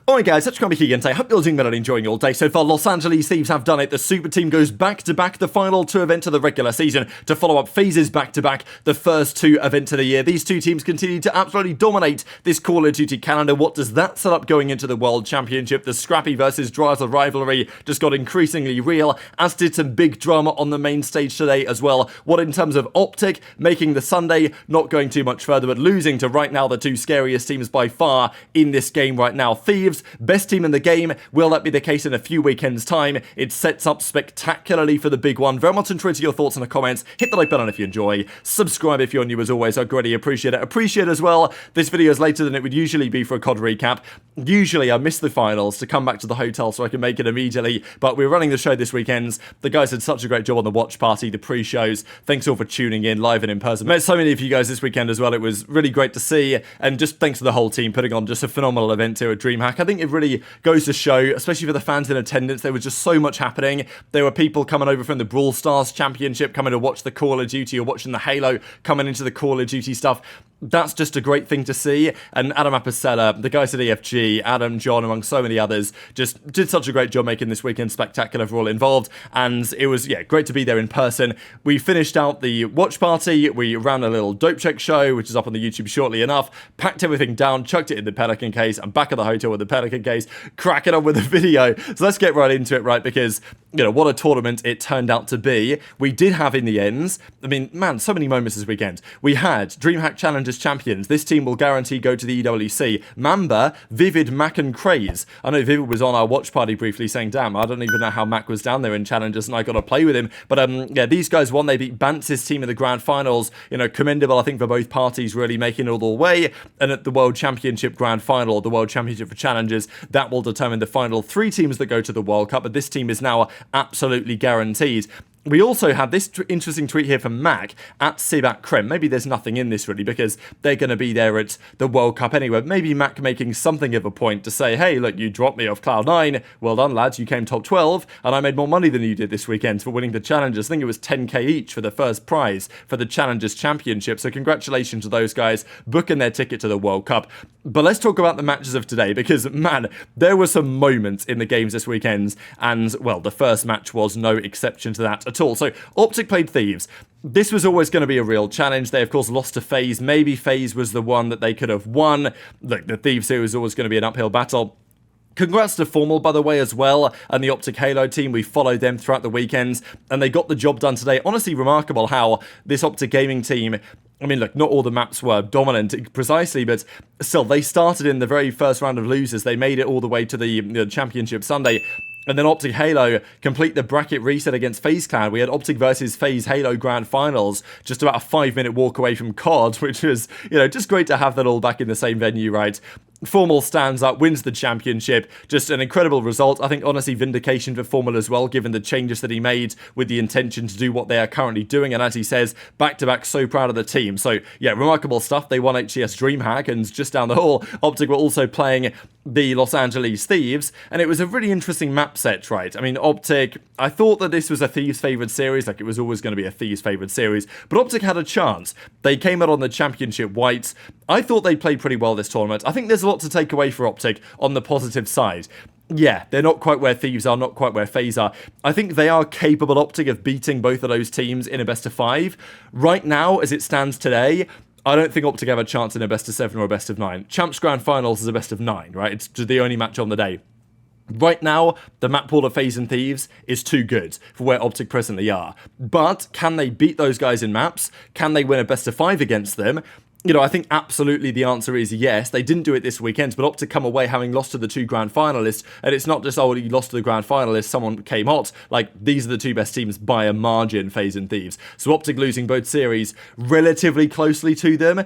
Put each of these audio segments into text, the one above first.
Alright guys, that's Scrappy again today. Hope you're doing well and enjoying your day so far. Los Angeles Thieves have done it. The Superteam goes back-to-back the final two events of the regular season to follow up FaZe's back-to-back the first two events of the year. These two teams continue to absolutely dominate this Call of Duty calendar. What does that set up going into the World Championship? The Scrappy versus Drazah rivalry just got increasingly real, as did some big drama on the main stage today as well. What in terms of OpTic making the Sunday, not going too much further, but losing to right now the two scariest teams by far in this game right now. Thieves, best team in the game. Will that be the case in a few weekends' time? It sets up spectacularly for the big one. Very much enjoy your thoughts in the comments. Hit the like button if you enjoy. Subscribe if you're new as always. I greatly appreciate it. Appreciate as well, this video is later than it would usually be for a COD recap. Usually I miss the finals to come back to the hotel so I can make it immediately, but we're running the show this weekend. The guys did such a great job on the watch party, the pre-shows. Thanks all for tuning in live and in person. Met so many of you guys this weekend as well. It was really great to see, and just thanks to the whole team putting on just a phenomenal event here at DreamHack. I think it really goes to show, especially for the fans in attendance, there was just so much happening. There were people coming over from the Brawl Stars Championship coming to watch the Call of Duty, or watching the Halo coming into the Call of Duty stuff. That's just a great thing to see. And Adam Apicella, the guys at EFG, Adam, John, among so many others, just did such a great job making this weekend spectacular for all involved. And it was, yeah, great to be there in person. We finished out the watch party. We ran a little dope check show, which is up on the YouTube shortly enough. Packed everything down, chucked it in the Pelican case. I'm back at the hotel with the Pelican case, cracking on with the video. So let's get right into it, right? Because, you know, what a tournament it turned out to be. We did have in the ends, I mean, man, so many moments this weekend. We had DreamHack Challengers champions. This team will guarantee go to the EWC. Mamba, Vivid, Mack and Craze. I know Vivid was on our watch party briefly saying, damn, I don't even know how Mack was down there in Challengers and I got to play with him. But yeah, these guys won. They beat Bantz's team in the grand finals. You know, commendable, I think, for both parties really making it all the way. And at the World Championship grand final, the World Championship for Challengers, that will determine the final three teams that go to the World Cup. But this team is now absolutely guaranteed. We also had this interesting tweet here from Mack at Kremp. Maybe there's nothing in this really because they're going to be there at the World Cup anyway. Maybe Mack making something of a point to say, hey, look, you dropped me off Cloud9. Well done, lads. You came top 12 and I made more money than you did this weekend for winning the Challengers. I think it was 10k each for the first prize for the Challengers Championship. So congratulations to those guys booking their ticket to the World Cup. But let's talk about the matches of today because, man, there were some moments in the games this weekend. And, well, the first match was no exception to that at all. So OpTic played Thieves. This was always going to be a real challenge. They, of course, lost to FaZe. Maybe FaZe was the one that they could have won. Look, the Thieves here was always going to be an uphill battle. Congrats to Formal, by the way, as well, and the OpTic Halo team. We followed them throughout the weekends, and they got the job done today. Honestly, remarkable how this OpTic gaming team, I mean, look, not all the maps were dominant precisely, but still, they started in the very first round of losers. They made it all the way to the Championship Sunday. And then OpTic Halo complete the bracket reset against FaZe Clan. We had OpTic versus FaZe Halo Grand Finals, just about a 5-minute walk away from COD, which was, you know, just great to have that all back in the same venue, right? Formal stands up, wins the championship. Just an incredible result. I think, honestly, vindication for Formal as well, given the changes that he made with the intention to do what they are currently doing. And as he says, back-to-back, so proud of the team. So, yeah, remarkable stuff. They won HCS DreamHack, and just down the hall, OpTic were also playing the Los Angeles Thieves, and it was a really interesting map set, right? I mean, OpTic, I thought that this was a Thieves favored series, like it was always going to be a Thieves favored series, but OpTic had a chance. They came out on the championship whites. I thought they played pretty well this tournament. I think there's a lot to take away for OpTic on the positive side. Yeah, they're not quite where Thieves are, not quite where FaZe are. I think they are capable, OpTic, of beating both of those teams in a best of 5. Right now, as it stands today, I don't think OpTic have a chance in a best of 7 or a best of 9. Champs Grand Finals is a best of 9, right? It's the only match on the day. Right now, the map pool of FaZe and Thieves is too good for where OpTic presently are. But can they beat those guys in maps? Can they win a best of 5 against them? You know, I think absolutely the answer is yes. They didn't do it this weekend, but OpTic come away having lost to the 2 grand finalists. And it's not just, oh, you lost to the grand finalists, someone came hot. Like, these are the 2 best teams by a margin, FaZe and Thieves. So OpTic losing both series relatively closely to them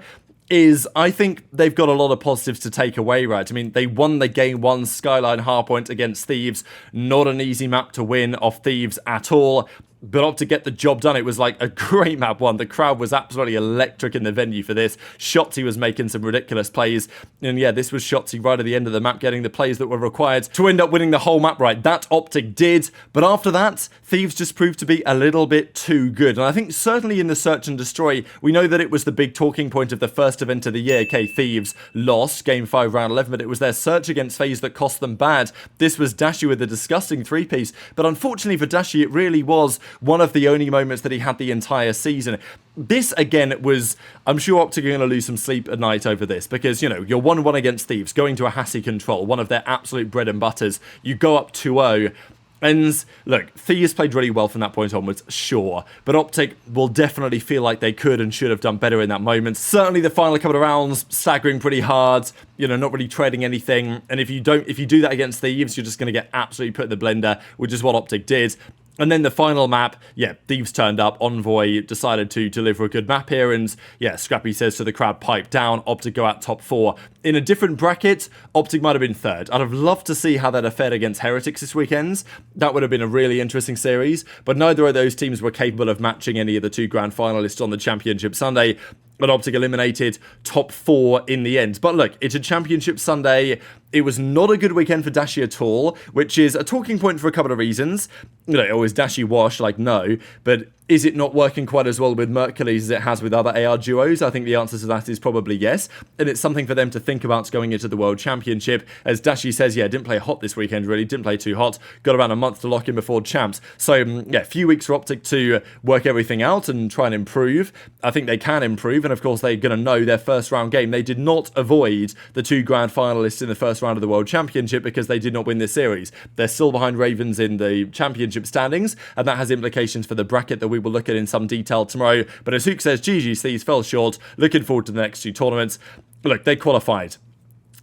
is, I think they've got a lot of positives to take away, right? I mean, they won the game 1 Skyline Hardpoint against Thieves. Not an easy map to win off Thieves at all. but OpTic get the job done. It was like a great map one. The crowd was absolutely electric in the venue for this. Shotzzy was making some ridiculous plays. And yeah, this was Shotzzy right at the end of the map getting the plays that were required to end up winning the whole map right. That OpTic did. But after that, Thieves just proved to be a little bit too good. And I think certainly in the Search and Destroy, we know that it was the big talking point of the first event of the year. Okay, Thieves lost Game 5 Round 11, but it was their search against FaZe that cost them bad. This was Dashy with a disgusting 3-piece. But unfortunately for Dashy, it really was one of the only moments that he had the entire season. This, again, was... I'm sure OpTic are going to lose some sleep at night over this because, you know, you're 1-1 against Thieves, going to a Hassy control, one of their absolute bread and butters. You go up 2-0. And look, Thieves played really well from that point onwards, sure. But OpTic will definitely feel like they could and should have done better in that moment. Certainly the final couple of rounds, staggering pretty hard, you know, not really trading anything. And if you do that against Thieves, you're just going to get absolutely put in the blender, which is what OpTic did. And then the final map, yeah, Thieves turned up, Envoy decided to deliver a good map here, and yeah, Scrappy says to the crowd, pipe down, OpTic go out top 4. In a different bracket, OpTic might have been 3rd. I'd have loved to see how that fared against Heretics this weekend. That would have been a really interesting series, but neither of those teams were capable of matching any of the 2 grand finalists on the Championship Sunday. But OpTic eliminated top 4 in the end. But look, it's a Championship Sunday. It was not a good weekend for Dashy at all, which is a talking point for a couple of reasons. You know, is Dashy washed? Like, no. But is it not working quite as well with Mercules as it has with other AR duos? I think the answer to that is probably yes. And it's something for them to think about going into the World Championship. As Dashy says, yeah, didn't play hot this weekend, really. Didn't play too hot. Got around a month to lock in before Champs. So, yeah, a few weeks for OpTic to work everything out and try and improve. I think they can improve. And, of course, they're going to know their first round game. They did not avoid the 2 grand finalists in the first round of the World Championship because they did not win this series. They're still behind Ravens in the Championship standings, and that has implications for the bracket that we will look at in some detail tomorrow. But as Huke says, GG's Thieves fell short. Looking forward to the next 2 tournaments. Look, they qualified.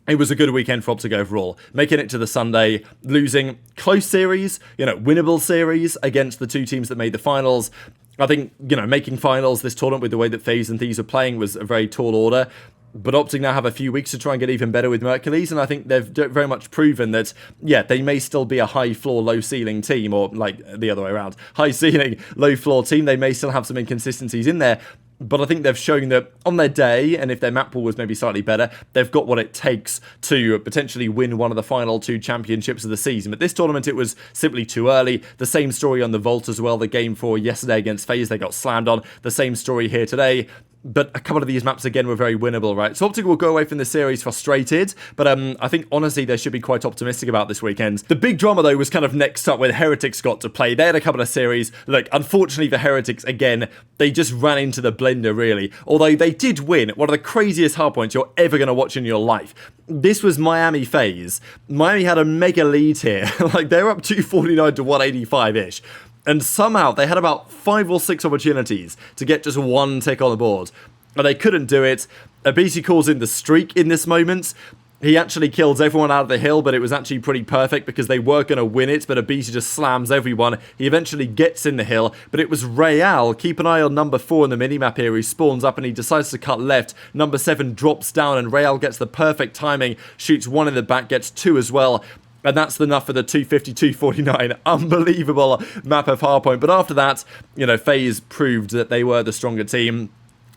It was a good weekend for OpTic overall. Making it to the Sunday, losing close series, you know, winnable series against the 2 teams that made the finals. I think, you know, making finals this tournament with the way that FaZe and Thieves are playing was a very tall order. But OpTic now have a few weeks to try and get even better with Mercules, and I think they've very much proven that, yeah, they may still be a high floor, low ceiling team, or like the other way around, high ceiling, low floor team. They may still have some inconsistencies in there, but I think they've shown that on their day, and if their map pool was maybe slightly better, they've got what it takes to potentially win one of the final 2 championships of the season. But this tournament, it was simply too early. The same story on the Vault as well. The game 4 yesterday against FaZe, they got slammed on. The same story here today. But a couple of these maps, again, were very winnable, right? So OpTic will go away from the series frustrated, but I think, honestly, they should be quite optimistic about this weekend. The big drama, though, was kind of next up when Heretics got to play. They had a couple of series. Look, unfortunately for Heretics, again, they just ran into the blender, really. Although they did win one of the craziest hardpoints you're ever going to watch in your life. This was Miami FaZe. Miami had a mega lead here. Like, they were up 249 to 185-ish. And somehow they had about 5 or 6 opportunities to get just 1 tick on the board. And they couldn't do it. aBeZy calls in the streak in this moment. He actually kills everyone out of the hill, but it was actually pretty perfect because they were going to win it, but aBeZy just slams everyone. He eventually gets in the hill, but it was Real. Keep an eye on number 4 in the minimap here. He spawns up and he decides to cut left. Number 7 drops down and Real gets the perfect timing, shoots 1 in the back, gets 2 as well. And that's enough for the 250-249. Unbelievable map of hardpoint. But after that, you know, FaZe proved that they were the stronger team.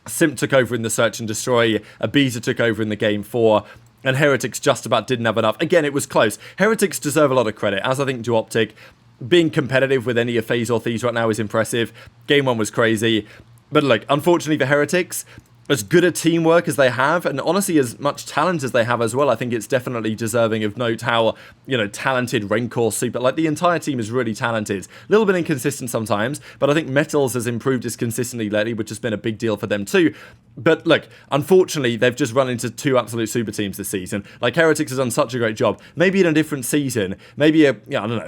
Simp took over in the Search and Destroy. aBeZy took over in the Game 4. And Heretics just about didn't have enough. Again, it was close. Heretics deserve a lot of credit, as I think do OpTic. Being competitive with any of FaZe or Thieves right now is impressive. Game 1 was crazy. But look, unfortunately for Heretics, as good a teamwork as they have, and honestly as much talent as they have as well, I think it's definitely deserving of note how, you know, talented Rancor, Super, like the entire team is really talented. A little bit inconsistent sometimes, but I think Metals has improved his consistently lately, which has been a big deal for them too. But look, unfortunately, they've just run into 2 absolute super teams this season. Like, Heretics has done such a great job. Maybe in a different season, maybe a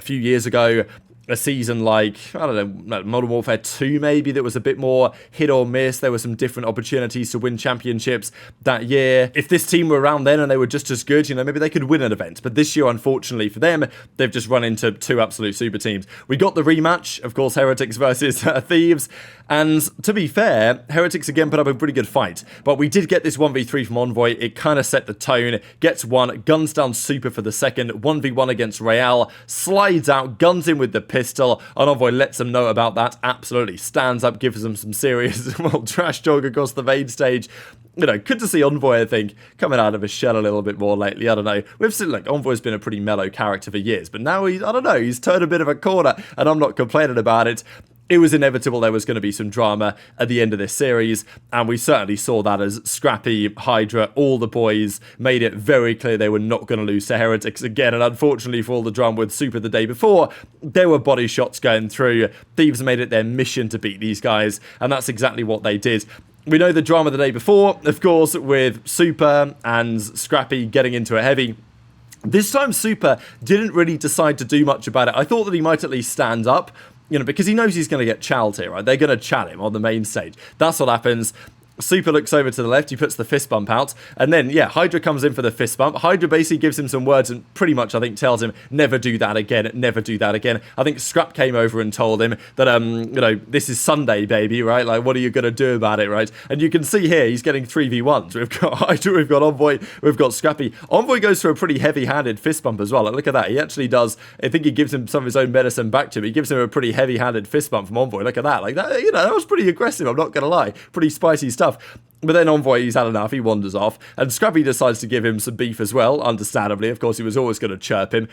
few years ago, a season like, I don't know, Modern Warfare 2 maybe, that was a bit more hit or miss. There were some different opportunities to win championships that year. If this team were around then and they were just as good, you know, maybe they could win an event. But this year, unfortunately for them, they've just run into 2 absolute super teams. We got the rematch, of course, Heretics versus Thieves. And to be fair, Heretics again put up a pretty good fight. But we did get this 1v3 from Envoy. It kind of set the tone. Gets 1, guns down Super for the second, 1v1 against Real, slides out, guns in with the pistol, and Envoy lets them know about that, absolutely stands up, gives them some serious, well, trash talk across the main stage. You know, good to see Envoy, I think, coming out of his shell a little bit more lately. I don't know. We've seen, like, Envoy's been a pretty mellow character for years, but now I don't know, he's turned a bit of a corner, and I'm not complaining about it. It was inevitable there was going to be some drama at the end of this series, and we certainly saw that as Scrappy, HyDra, all the boys made it very clear they were not going to lose to Heretics again, and unfortunately for all the drama with Super the day before, there were body shots going through. Thieves made it their mission to beat these guys, and that's exactly what they did. We know the drama the day before, of course, with Super and Scrappy getting into a heavy. This time Super didn't really decide to do much about it. I thought that he might at least stand up, you know, because he knows he's going to get challed here, right? They're going to chat him on the main stage. That's what happens. Super looks over to the left, he puts the fist bump out, and then, yeah, HyDra comes in for the fist bump. HyDra basically gives him some words and pretty much, I think, tells him, never do that again, never do that again. I think Scrap came over and told him that, you know, this is Sunday, baby, right? Like, what are you going to do about it, right? And you can see here, he's getting 3v1s. We've got HyDra, we've got Envoy, we've got Scrappy. Envoy goes for a pretty heavy-handed fist bump as well. Like, look at that. He actually does, I think he gives him some of his own medicine back to him. He gives him a pretty heavy-handed fist bump from Envoy. Look at that. Like, that, you know, that was pretty aggressive, I'm not going to lie. Pretty spicy stuff. But then Envoy, he's had enough, he wanders off, and Scrappy decides to give him some beef as well, understandably. Of course, he was always going to chirp him.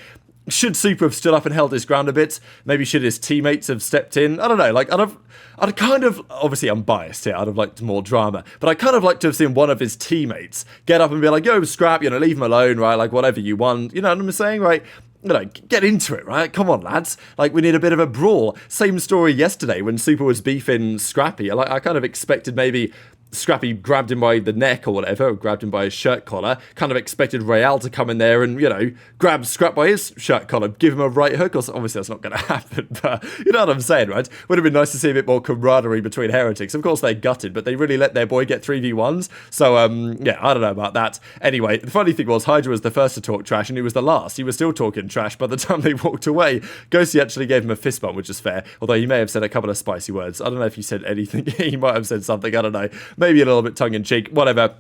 Should Super have stood up and held his ground a bit? Maybe should his teammates have stepped in? I don't know, like, I'd kind of, obviously I'm biased here, I'd have liked more drama, but I'd kind of like to have seen one of his teammates get up and be like, yo, Scrap, you know, leave him alone, right, like, whatever you want, you know what I'm saying, right? You know, get into it, right? Come on, lads. Like, we need a bit of a brawl. Same story yesterday when Super was beefing Scrappy. I kind of expected maybe Scrappy grabbed him by the neck or whatever, or grabbed him by his shirt collar, kind of expected Real to come in there and, you know, grab Scrap by his shirt collar, give him a right hook, or obviously that's not going to happen, but you know what I'm saying, right? Would have been nice to see a bit more camaraderie between Heretics. Of course, they gutted, but they really let their boy get 3v1s, so, yeah, I don't know about that. Anyway, the funny thing was, HyDra was the first to talk trash, and he was the last. He was still talking trash by the time they walked away. Ghosty actually gave him a fist bump, which is fair, although he may have said a couple of spicy words. I don't know if he said anything. He might have said something, I don't know. Maybe a little bit tongue-in-cheek, whatever.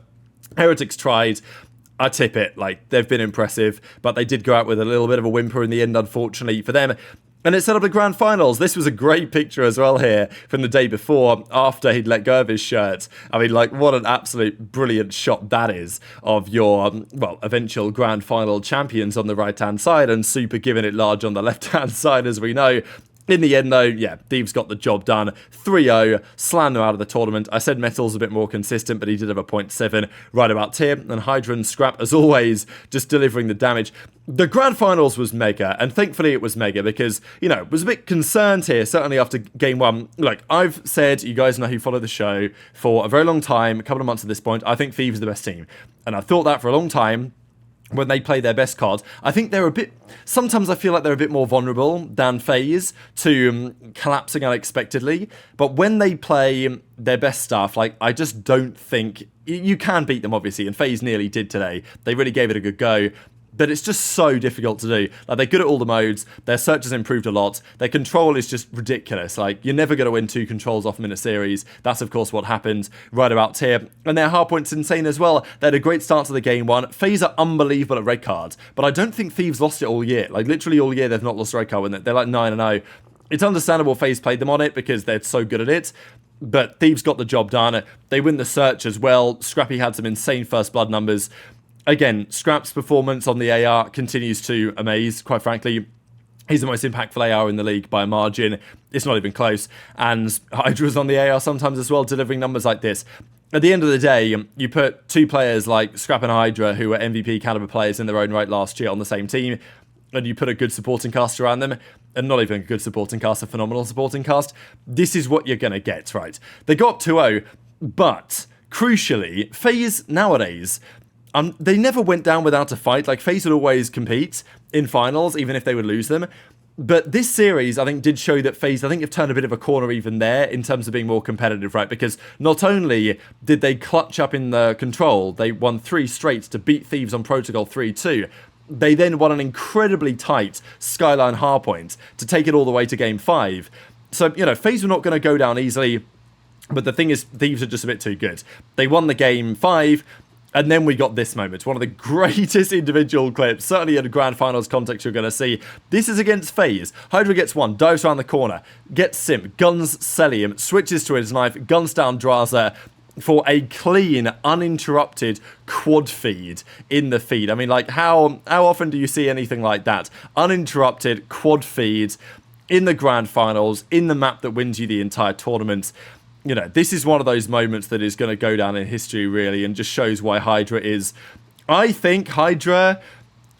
Heretics tried. I tip it, like, they've been impressive, but they did go out with a little bit of a whimper in the end, unfortunately for them. And it set up the grand finals. This was a great picture as well here from the day before, after he'd let go of his shirt. I mean, like, what an absolute brilliant shot that is of your, well, eventual grand final champions on the right-hand side, and Super giving it large on the left-hand side, as we know. In the end, though, yeah, Thieves got the job done. 3-0, slammed them out of the tournament. I said Metal's a bit more consistent, but he did have a 0.7 right about here. And HyDra and Scrap, as always, just delivering the damage. The grand finals was mega, and thankfully it was mega because, you know, was a bit concerned here, certainly after game one. Like, I've said, you guys know who follow the show for a very long time, a couple of months at this point, I think Thieves are the best team. And I thought that for a long time. When they play their best cards, I think they're a bit, sometimes I feel like they're a bit more vulnerable than FaZe to collapsing unexpectedly, but when they play their best stuff, like, I just don't think, you can beat them obviously, and FaZe nearly did today. They really gave it a good go. But it's just so difficult to do. Like, they're good at all the modes. Their search has improved a lot. Their control is just ridiculous. Like, you're never going to win 2 controls off them in a series. That's, of course, what happened right about here. And their hardpoint's insane as well. They had a great start to the game one. FaZe are unbelievable at red cards. But I don't think Thieves lost it all year. Like, literally all year, they've not lost a red card. They're like 9-0. It's understandable FaZe played them on it because they're so good at it. But Thieves got the job done. They win the search as well. Scrappy had some insane first blood numbers. Again, Scrap's performance on the AR continues to amaze, quite frankly. He's the most impactful AR in the league by a margin. It's not even close. And HyDra's on the AR sometimes as well, delivering numbers like this. At the end of the day, you put 2 players like Scrap and HyDra, who were MVP caliber players in their own right last year, on the same team, and you put a good supporting cast around them, and not even a good supporting cast, a phenomenal supporting cast, this is what you're going to get, right? They got up 2-0, but crucially, FaZe nowadays, they never went down without a fight. Like, FaZe would always compete in finals, even if they would lose them. But this series, I think, did show that FaZe, I think, have turned a bit of a corner even there in terms of being more competitive, right? Because not only did they clutch up in the control, they won 3 straight to beat Thieves on Protocol 3-2. They then won an incredibly tight Skyline hardpoint to take it all the way to Game 5. So, you know, FaZe were not going to go down easily. But the thing is, Thieves are just a bit too good. They won the Game 5. And then we got this moment, one of the greatest individual clips, certainly in a grand finals context you're going to see. This is against FaZe. HyDra gets one, dives around the corner, gets Simp, guns Cellium, switches to his knife, guns down Drazah for a clean, uninterrupted quad feed in the feed. I mean, like, how often do you see anything like that? Uninterrupted quad feed in the grand finals, in the map that wins you the entire tournament. You know, this is one of those moments that is going to go down in history, really, and just shows why HyDra is... I think HyDra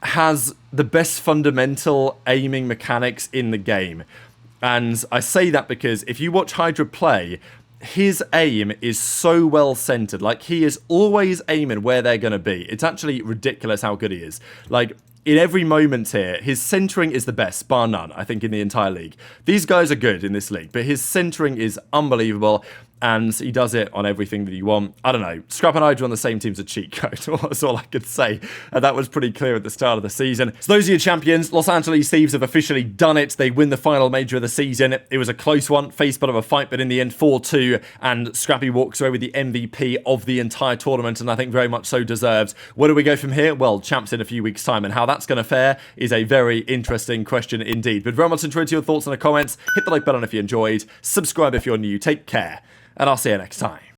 has the best fundamental aiming mechanics in the game. And I say that because if you watch HyDra play, his aim is so well centered. Like, he is always aiming where they're going to be. It's actually ridiculous how good he is. Like, in every moment here, his centering is the best, bar none, I think, in the entire league. These guys are good in this league, but his centering is unbelievable, and he does it on everything that you want. I don't know, Scrap and HyDra on the same team's a cheat code, that's all I could say. And that was pretty clear at the start of the season. So those are your champions. Los Angeles Thieves have officially done it. They win the final major of the season. It was a close one, faced bit of a fight, but in the end, 4-2, and Scrappy walks away with the MVP of the entire tournament, and I think very much so deserved. Where do we go from here? Well, champs in a few weeks' time, and how that's going to fare is a very interesting question indeed. But very much enjoyed your thoughts in the comments. Hit the like button if you enjoyed. Subscribe if you're new. Take care. And I'll see you next time.